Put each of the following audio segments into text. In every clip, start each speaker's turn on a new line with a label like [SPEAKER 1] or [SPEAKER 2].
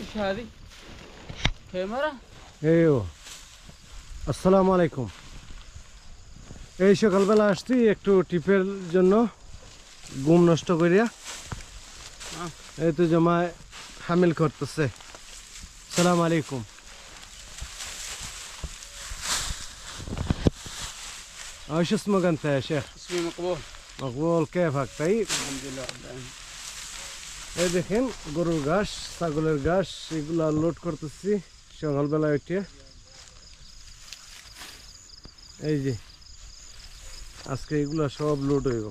[SPEAKER 1] وش هذه؟ كاميرا؟
[SPEAKER 2] ايوه আসসালামু আলাইকুম এই সকালবেলা আসছি একটু টিপের জন্য ঘুম নষ্ট করিয়া এই তো জমায় হামিল করতেছে আসসালামু আলাইকুম ايش اسمك انت يا شيخ
[SPEAKER 1] اسمي مقبول.
[SPEAKER 2] مقبول كيفك طيب
[SPEAKER 1] الحمد لله.
[SPEAKER 2] এই দেখেন গরুর ঘাস ছাগলের ঘাস এগুলা লোড করতেছি সকালবেলা উঠে এই যে আজকে এগুলা সব লোড হইব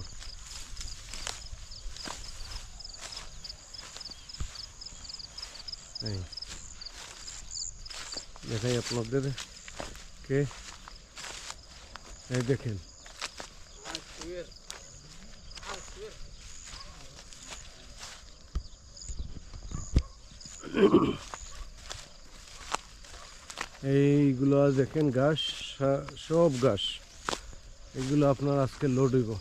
[SPEAKER 2] এই দেখাই আপনাদের কে এই দেখেন এইগুলো দেখেন ঘাস সব ঘাস এগুলো আপনার আজকে লোড হইব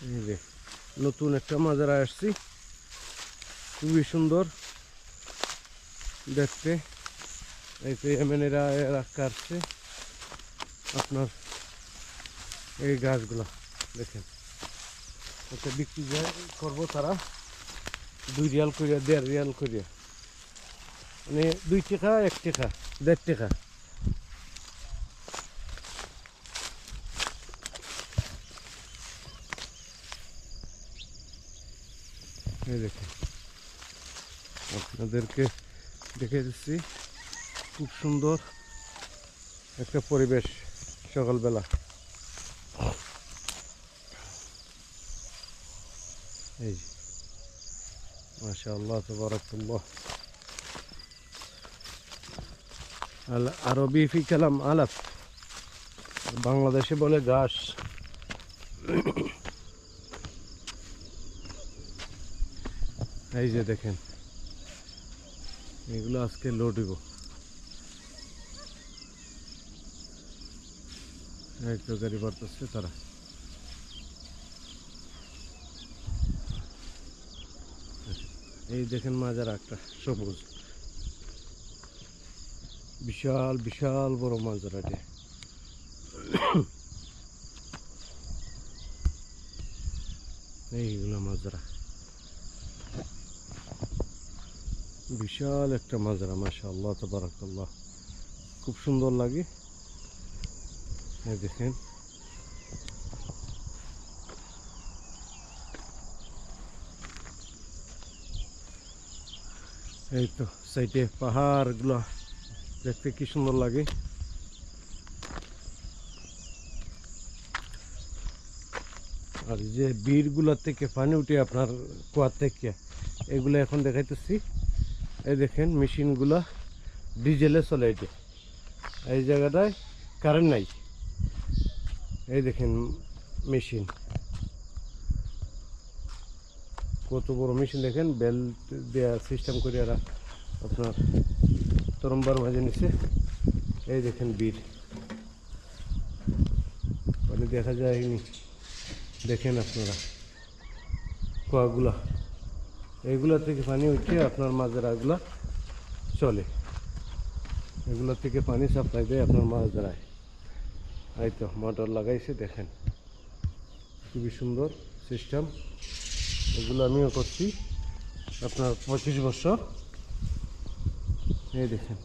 [SPEAKER 2] এই যে নতুন একটা মাজারা আসছি খুবই সুন্দর দেখতে এই তো এমএনএরা কাটছে আপনার এই গাছগুলো দেখেন এটা বিক্রি করবো তারা 2 রিয়াল করিয়া 1.5 রিয়াল করিয়া মানে 2 টাকা 1 টাকা 1.5 টাকা এই দেখেন আপনাদেরকে দেখে দিচ্ছি খুব সুন্দর একটা পরিবেশ সকালবেলা এই মাশাআল্লাহ তাবারাকাল্লাহ আরবি ফি কালাম আলাফ বাংলাদেশে বলে ঘাস এই যে দেখেন এগুলো আজকে লোড হইব এই তো গাড়ি বাড়তেছে তারা এই দেখেন মাজার একটা সবুজ বিশাল বিশাল বড় মাজারা এটা এইগুলো মাজারা বিশাল একটা মাজারা মাশাআল্লাহ তাবারাকাল্লাহ খুব সুন্দর লাগে এই দেখেন এই তো সাইডে পাহাড়গুলো দেখতে কি সুন্দর লাগে আর যে বীরগুলো থেকে পানি উঠে আপনার কুয়া থেকে এগুলো এখন দেখাইতেছি এই দেখেন মেশিনগুলো ডিজেলে চলে এটা এই জায়গাটায় কারেন্ট নাই এই দেখেন মেশিন কত বড় মেশিন দেখেন বেল্ট দেওয়া সিস্টেম করে এরা আপনার তরম্বার মাঝে নিচ্ছে এই দেখেন বীর পানি দেখা যায়নি দেখেন আপনারা কুয়াগুলা এইগুলা থেকে পানি উঠে আপনার মাজরাগুলা চলে এগুলো থেকে পানি সাপ্লাই দেয় আপনার মাজরায় এই তো মোটর লাগাইছে দেখেন খুবই সুন্দর সিস্টেম এগুলো আমিও করছি আপনার 25 বছর এই দেখেন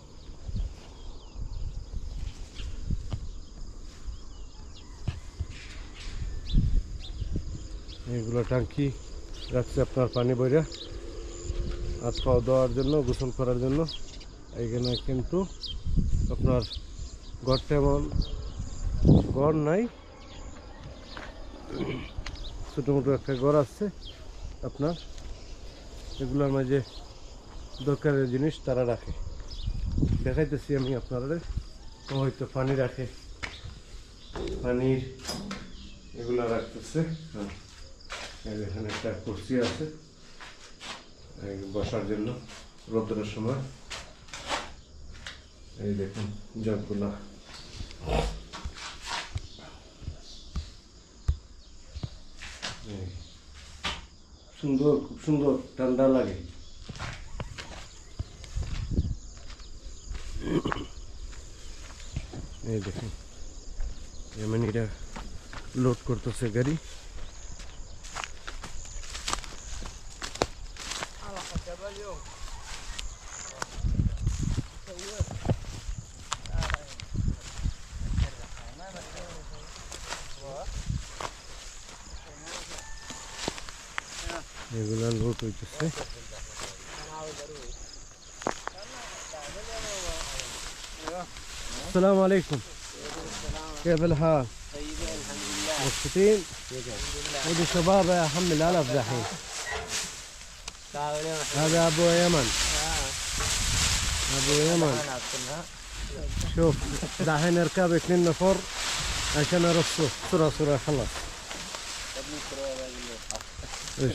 [SPEAKER 2] এইগুলো ট্যাঙ্কি রাখছে আপনার পানি বইরা হাত পা ধোয়ার জন্য গোসল করার জন্য এইখানে কিন্তু আপনার ঘর তেমন ঘর নাই ছোটো মোটো একটা ঘর আছে আপনার এগুলোর মাঝে দরকারের জিনিস তারা রাখে দেখাইতেছি আমি আপনারা হয়তো পানি রাখে পানির এগুলো রাখতেছে এখানে একটা কুর্সি আছে বসার জন্য রোদ্রের সময় এই দেখুন জগগুলা সুন্দর, খুব সুন্দর, ঠান্ডা লাগে। এই দেখেন ইয়েমেনিরা লোড করতেছে গাড়ি। এগুলা লোড হইতেছে। السلام عليكم، كيف الحال؟
[SPEAKER 1] طيبين الحمد لله.
[SPEAKER 2] مبسوطين؟ ودي شباب حمل الف دحين. هذا ابو يمن، ابو يمن. شوف دحين اركب 2 نفر عشان ارصه صورة خلص.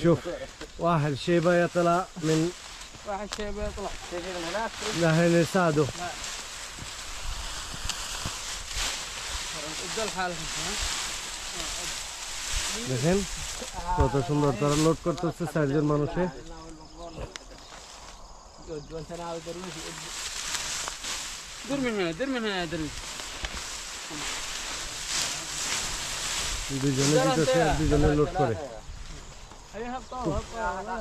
[SPEAKER 2] شوف واحد شيبة يطلع من
[SPEAKER 1] واحد شيء بيطلع تجي من هناك
[SPEAKER 2] دحين يساعده.
[SPEAKER 1] افضل حالك
[SPEAKER 2] দেখেন কত সুন্দর তারা লোড করতেছে 4 জন মানুষে।
[SPEAKER 1] دور من هنا دور من هنا دور.
[SPEAKER 2] দুজনে দিতেছে আর দুজনে লোড করে।
[SPEAKER 1] هيا هبطوا هبطوا.